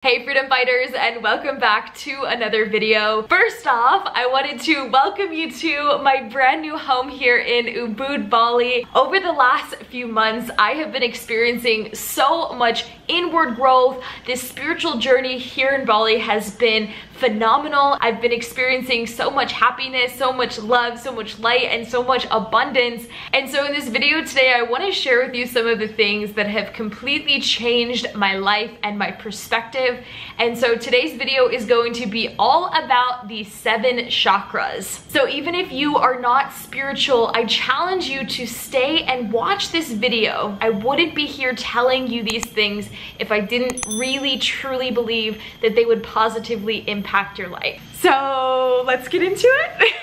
Hey freedom fighters, and welcome back to another video. First off, I wanted to welcome you to my brand new home here in Ubud, Bali. Over the last few months, I have been experiencing so much inward growth. This spiritual journey here in Bali has been phenomenal. I've been experiencing so much happiness, so much love, so much light, and so much abundance. And so in this video today, I want to share with you some of the things that have completely changed my life and my perspective. And so today's video is going to be all about the 7 chakras. So even if you are not spiritual, I challenge you to stay and watch this video. I wouldn't be here telling you these things if I didn't really truly believe that they would positively impact your life. So let's get into it.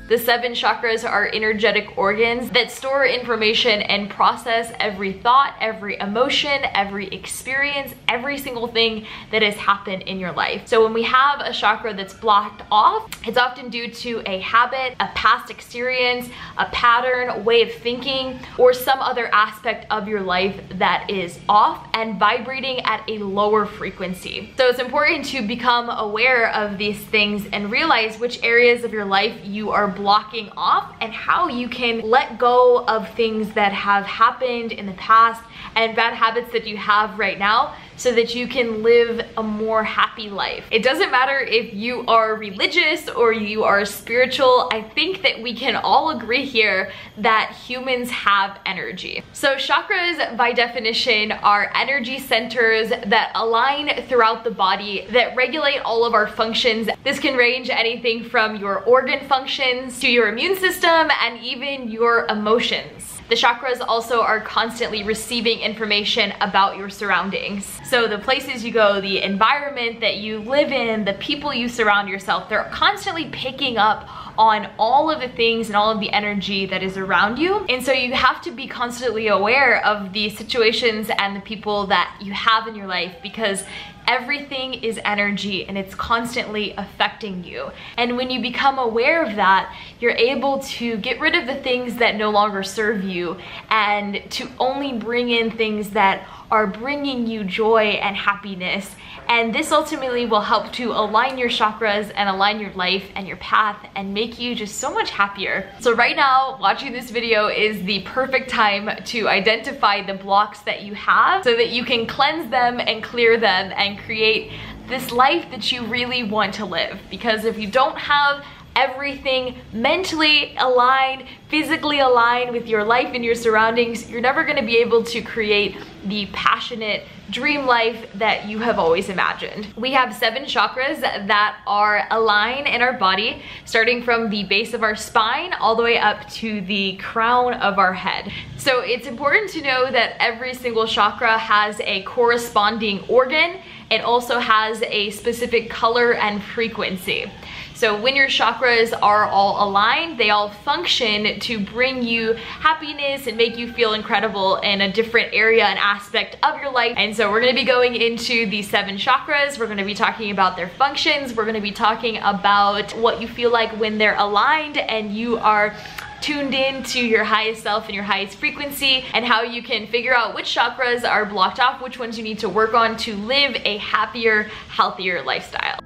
The 7 chakras are energetic organs that store information and process every thought, every emotion, every experience, every single thing that has happened in your life. So when we have a chakra that's blocked off, it's often due to a habit, a past experience, a pattern, a way of thinking, or some other aspect of your life that is off and vibrating at a lower frequency. So it's important to become aware of these things and realize which areas of your life you are blocking off and how you can let go of things that have happened in the past and bad habits that you have right now so that you can live a more happy life. It doesn't matter if you are religious or you are spiritual. I think that we can all agree here that humans have energy. So chakras by definition are energy centers that align throughout the body that regulate all of our functions. This can range anything from your organ functions to your immune system and even your emotions. The chakras also are constantly receiving information about your surroundings. So the places you go, the environment that you live in, the people you surround yourself, they're constantly picking up on all of the things and all of the energy that is around you. And so you have to be constantly aware of the situations and the people that you have in your life, because everything is energy and it's constantly affecting you. And when you become aware of that, you're able to get rid of the things that no longer serve you and to only bring in things that are bringing you joy and happiness. And this ultimately will help to align your chakras and align your life and your path and make you just so much happier. So right now, watching this video is the perfect time to identify the blocks that you have so that you can cleanse them and clear them and create this life that you really want to live. Because if you don't have everything mentally aligned, physically aligned with your life and your surroundings, you're never going to be able to create the passionate dream life that you have always imagined. We have 7 chakras that are aligned in our body, starting from the base of our spine all the way up to the crown of our head. So it's important to know that every single chakra has a corresponding organ. It also has a specific color and frequency. So when your chakras are all aligned, they all function to bring you happiness and make you feel incredible in a different area and aspect of your life. And so we're going to be going into the 7 chakras. We're going to be talking about their functions. We're going to be talking about what you feel like when they're aligned and you are tuned in to your highest self and your highest frequency, and how you can figure out which chakras are blocked off, which ones you need to work on to live a happier, healthier lifestyle.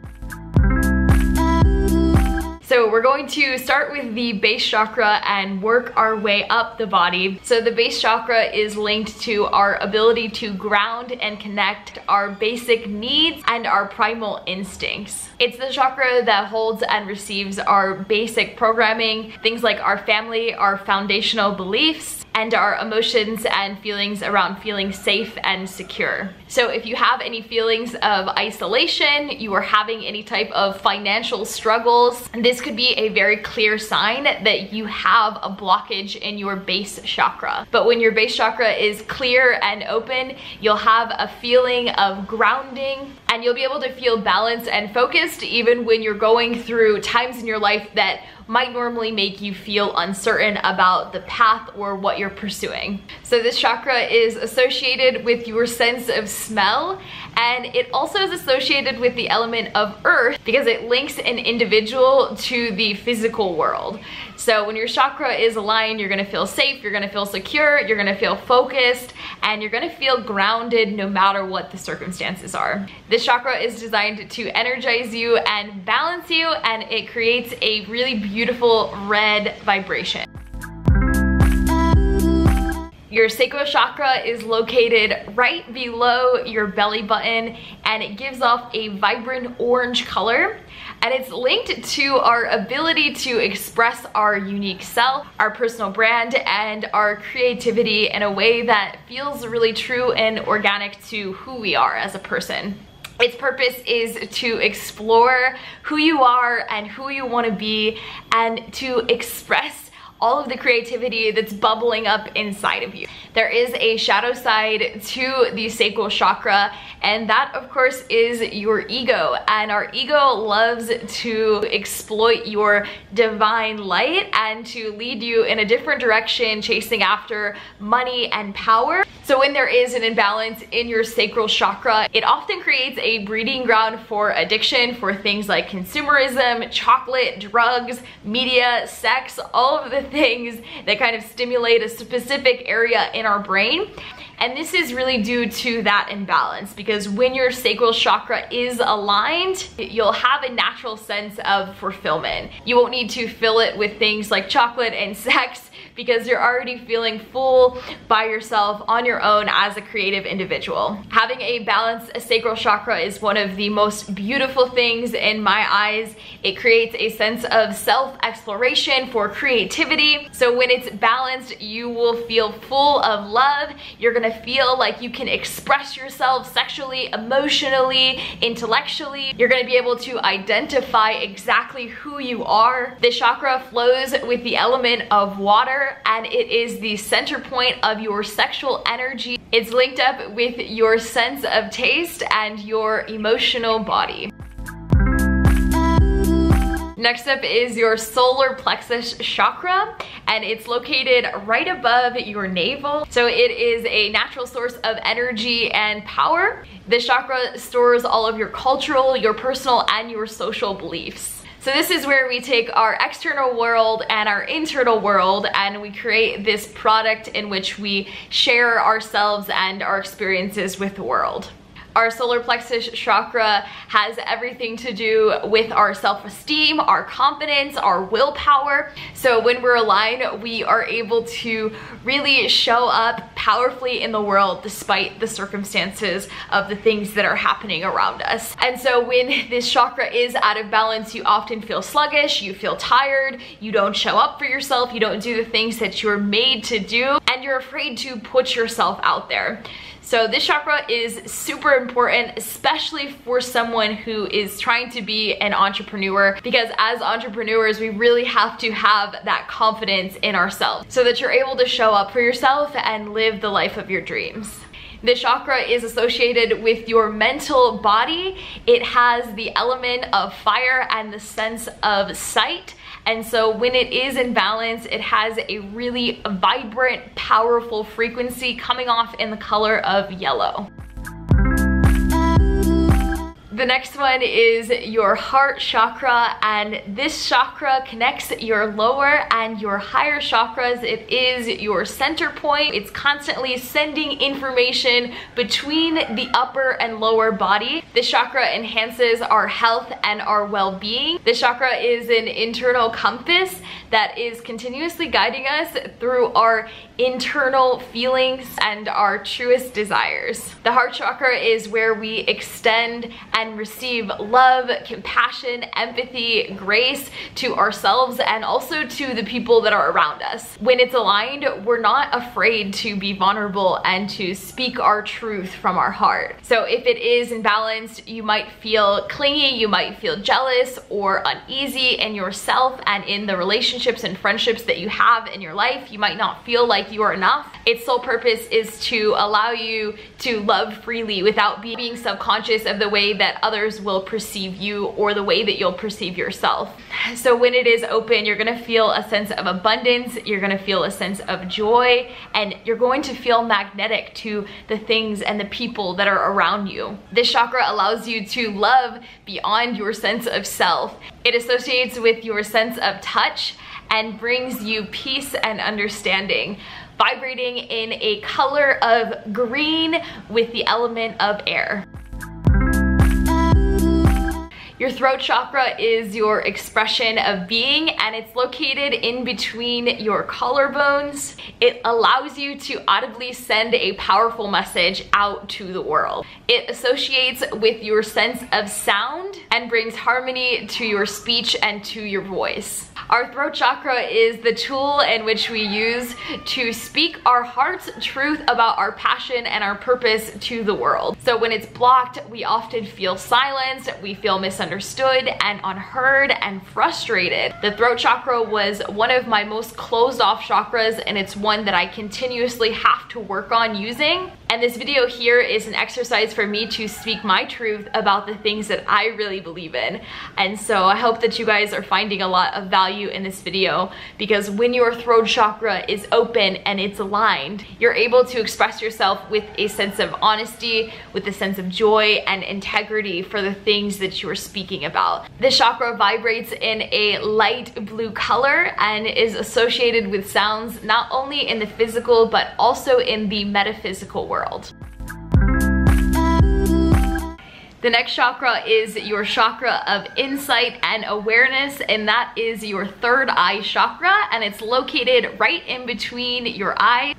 So we're going to start with the base chakra and work our way up the body. So the base chakra is linked to our ability to ground and connect our basic needs and our primal instincts. It's the chakra that holds and receives our basic programming, things like our family, our foundational beliefs, and our emotions and feelings around feeling safe and secure. So if you have any feelings of isolation, you are having any type of financial struggles, this could be a very clear sign that you have a blockage in your base chakra. But when your base chakra is clear and open, you'll have a feeling of grounding and you'll be able to feel balanced and focused even when you're going through times in your life that might normally make you feel uncertain about the path or what you're pursuing. So this chakra is associated with your sense of smell, and it also is associated with the element of earth because it links an individual to the physical world. So when your chakra is aligned, you're gonna feel safe, you're gonna feel secure, you're gonna feel focused, and you're gonna feel grounded no matter what the circumstances are. This chakra is designed to energize you and balance you, and it creates a really beautiful red vibration. Your sacral chakra is located right below your belly button, and it gives off a vibrant orange color. And it's linked to our ability to express our unique self, our personal brand, and our creativity in a way that feels really true and organic to who we are as a person. Its purpose is to explore who you are and who you want to be, and to express all of the creativity that's bubbling up inside of you. There is a shadow side to the sacral chakra, and that of course is your ego. And our ego loves to exploit your divine light and to lead you in a different direction, chasing after money and power. So when there is an imbalance in your sacral chakra, it often creates a breeding ground for addiction, for things like consumerism, chocolate, drugs, media, sex, all of the things that kind of stimulate a specific area in our brain. And this is really due to that imbalance, because when your sacral chakra is aligned, you'll have a natural sense of fulfillment. You won't need to fill it with things like chocolate and sex, because you're already feeling full by yourself on your own as a creative individual. Having a balanced sacral chakra is one of the most beautiful things in my eyes. It creates a sense of self-exploration for creativity. So when it's balanced, you will feel full of love. You're gonna feel like you can express yourself sexually, emotionally, intellectually. You're gonna be able to identify exactly who you are. This chakra flows with the element of water, and it is the center point of your sexual energy. It's linked up with your sense of taste and your emotional body. Next up is your solar plexus chakra, and it's located right above your navel. So it is a natural source of energy and power. This chakra stores all of your cultural, your personal, and your social beliefs. So this is where we take our external world and our internal world, and we create this product in which we share ourselves and our experiences with the world. Our solar plexus chakra has everything to do with our self-esteem, our confidence, our willpower. So when we're aligned, we are able to really show up powerfully in the world despite the circumstances of the things that are happening around us. And so when this chakra is out of balance, you often feel sluggish, you feel tired, you don't show up for yourself, you don't do the things that you're made to do, and you're afraid to put yourself out there. So this chakra is super important, especially for someone who is trying to be an entrepreneur, because as entrepreneurs, we really have to have that confidence in ourselves so that you're able to show up for yourself and live the life of your dreams. This chakra is associated with your mental body. It has the element of fire and the sense of sight. And so when it is in balance, it has a really vibrant, powerful frequency coming off in the color of yellow. The next one is your heart chakra, and this chakra connects your lower and your higher chakras. It is your center point. It's constantly sending information between the upper and lower body. This chakra enhances our health and our well-being. This chakra is an internal compass that is continuously guiding us through our internal feelings and our truest desires. The heart chakra is where we extend and receive love, compassion, empathy, grace to ourselves and also to the people that are around us. When it's aligned, we're not afraid to be vulnerable and to speak our truth from our heart. So if it is imbalanced, you might feel clingy, you might feel jealous or uneasy in yourself and in the relationships and friendships that you have in your life. You might not feel like like you are enough. Its sole purpose is to allow you to love freely without being subconscious of the way that others will perceive you or the way that you'll perceive yourself. So when it is open, you're gonna feel a sense of abundance, you're gonna feel a sense of joy, and you're going to feel magnetic to the things and the people that are around you. This chakra allows you to love beyond your sense of self. It associates with your sense of touch and brings you peace and understanding, vibrating in a color of green with the element of air. Your throat chakra is your expression of being, and it's located in between your collarbones. It allows you to audibly send a powerful message out to the world. It associates with your sense of sound and brings harmony to your speech and to your voice. Our throat chakra is the tool in which we use to speak our heart's truth about our passion and our purpose to the world. So when it's blocked, we often feel silenced, we feel misunderstood and unheard and frustrated. The throat chakra was one of my most closed off chakras, and it's one that I continuously have to work on using. And this video here is an exercise for me to speak my truth about the things that I really believe in. And so I hope that you guys are finding a lot of value in this video, because when your throat chakra is open and it's aligned, you're able to express yourself with a sense of honesty, with a sense of joy and integrity for the things that you're speaking about. This chakra vibrates in a light blue color and is associated with sounds not only in the physical but also in the metaphysical world. The next chakra is your chakra of insight and awareness, and that is your third eye chakra, and it's located right in between your eyes.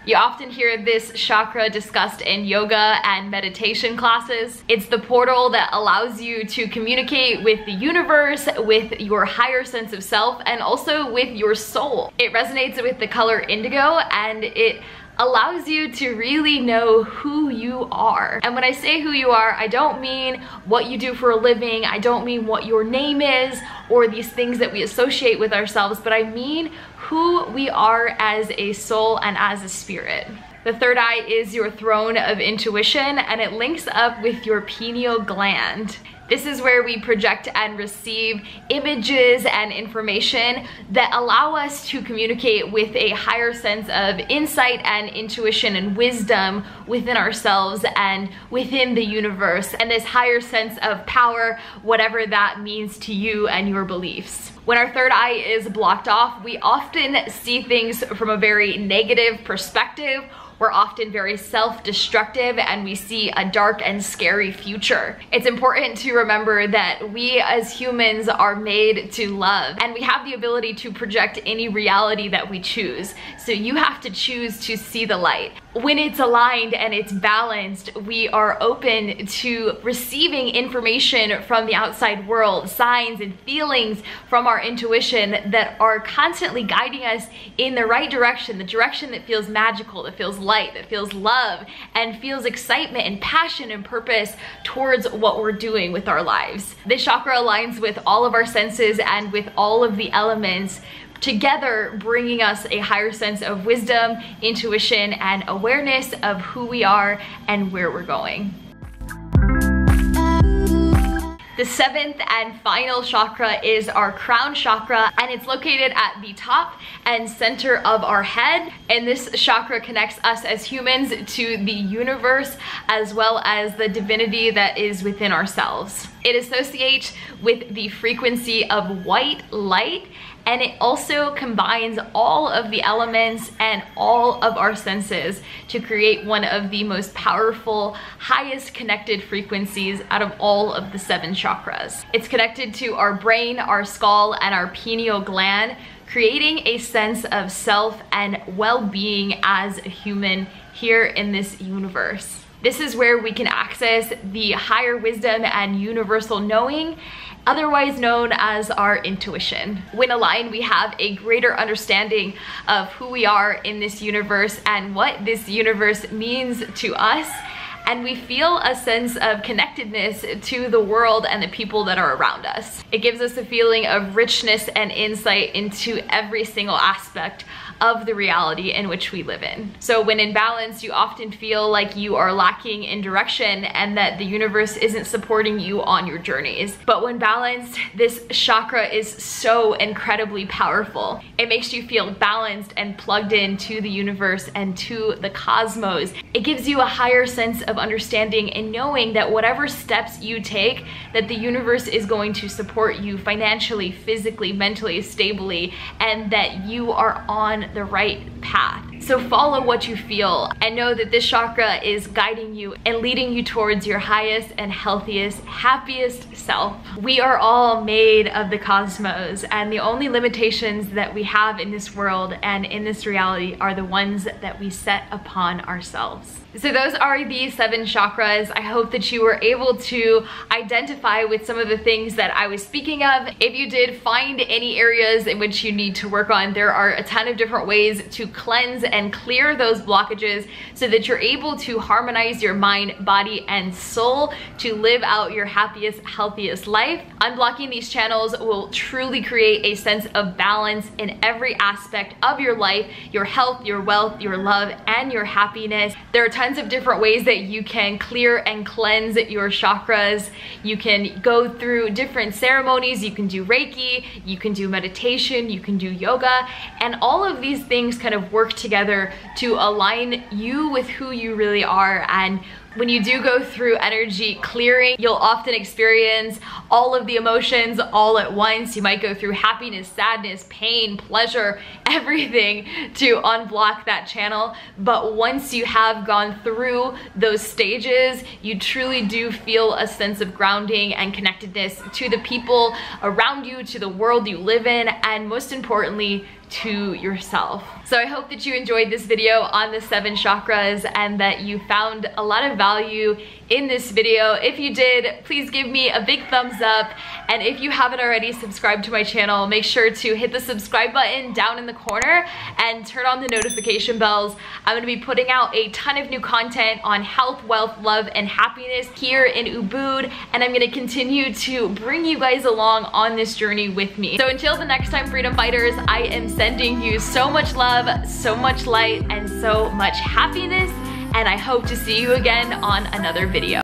You often hear this chakra discussed in yoga and meditation classes. It's the portal that allows you to communicate with the universe, with your higher sense of self, and also with your soul. It resonates with the color indigo, and it allows you to really know who you are. And when I say who you are, I don't mean what you do for a living, I don't mean what your name is or these things that we associate with ourselves, but I mean who we are as a soul and as a spirit. The third eye is your throne of intuition, and it links up with your pineal gland. This is where we project and receive images and information that allow us to communicate with a higher sense of insight and intuition and wisdom within ourselves and within the universe, and this higher sense of power, whatever that means to you and your beliefs. When our third eye is blocked off, we often see things from a very negative perspective. We're often very self-destructive, and we see a dark and scary future. It's important to remember that we as humans are made to love, and we have the ability to project any reality that we choose. So you have to choose to see the light. When it's aligned and it's balanced, we are open to receiving information from the outside world, signs and feelings from our intuition that are constantly guiding us in the right direction, the direction that feels magical, that feels light, that feels love, and feels excitement and passion and purpose towards what we're doing with our lives. This chakra aligns with all of our senses and with all of the elements, together bringing us a higher sense of wisdom, intuition, and awareness of who we are and where we're going. The seventh and final chakra is our crown chakra, and it's located at the top and center of our head. And this chakra connects us as humans to the universe as well as the divinity that is within ourselves. It associates with the frequency of white light, and it also combines all of the elements and all of our senses to create one of the most powerful, highest connected frequencies out of all of the 7 chakras. It's connected to our brain, our skull, and our pineal gland, creating a sense of self and well-being as a human here in this universe. This is where we can access the higher wisdom and universal knowing, otherwise known as our intuition. When aligned, we have a greater understanding of who we are in this universe and what this universe means to us, and we feel a sense of connectedness to the world and the people that are around us. It gives us a feeling of richness and insight into every single aspect of the reality in which we live in. So when in balance, you often feel like you are lacking in direction and that the universe isn't supporting you on your journeys. But when balanced, this chakra is so incredibly powerful. It makes you feel balanced and plugged into the universe and to the cosmos. It gives you a higher sense of understanding and knowing that whatever steps you take, that the universe is going to support you financially, physically, mentally, stably, and that you are on the right path. So follow what you feel and know that this chakra is guiding you and leading you towards your highest and healthiest, happiest self. We are all made of the cosmos, and the only limitations that we have in this world and in this reality are the ones that we set upon ourselves. So those are the 7 chakras. I hope that you were able to identify with some of the things that I was speaking of. If you did find any areas in which you need to work on, there are a ton of different ways to cleanse and clear those blockages so that you're able to harmonize your mind, body, and soul to live out your happiest, healthiest life. Unblocking these channels will truly create a sense of balance in every aspect of your life, your health, your wealth, your love, and your happiness. There are tons of different ways that you can clear and cleanse your chakras. You can go through different ceremonies, you can do Reiki, you can do meditation, you can do yoga, and all of these things kind of work together to align you with who you really are. And when you do go through energy clearing, you'll often experience all of the emotions all at once. You might go through happiness, sadness, pain, pleasure, everything to unblock that channel. But once you have gone through those stages, you truly do feel a sense of grounding and connectedness to the people around you, to the world you live in, and most importantly, to yourself. So I hope that you enjoyed this video on the 7 chakras and that you found a lot of value in this video. If you did, please give me a big thumbs up. And if you haven't already subscribed to my channel, make sure to hit the subscribe button down in the corner and turn on the notification bells. I'm gonna be putting out a ton of new content on health, wealth, love, and happiness here in Ubud, and I'm gonna continue to bring you guys along on this journey with me. So until the next time, freedom fighters, I am sending you so much love, so much light, and so much happiness, and I hope to see you again on another video.